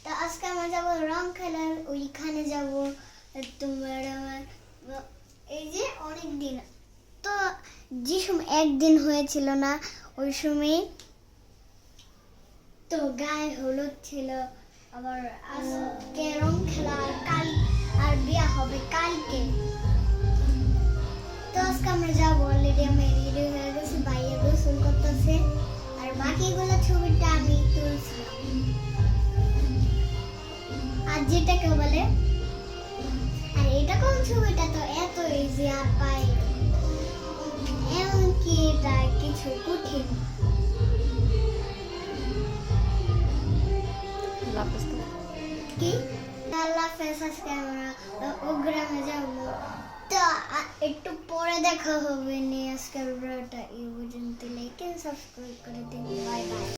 তো আজকে আমরা যাবো রং খেলার, ওইখানে যাবো তোমার আমার এই যে অনেক দিন তো যে সময় একদিন হয়েছিল না ওই সময় তো গায়ে হলুদ ছিল, আবার আজকে রং খেলা আর কাল আর বিয়া হবে কালকে। তো আজকে আমরা যাবো, অলরেডি আমি রেডি হয়ে গেছি, ভাইয়া গোসল করতেছে আর বাকিগুলো ছবিটা আমি তুলছিলাম। আর যেটাকে বলে আর এটা কোন ছবিটা তো এত ইজি আর পাই এমনকি এটা কিছু কঠিন। কি আল্লাহ হাফেজ, আজকে আমরা ও গ্রামে যাবো, তো একটু পরে দেখা হবে। নিয়ে আজকের ভিডিওটা এই পর্যন্ত, লাইক এন্ড সাবস্ক্রাইব করে দিন। বাই।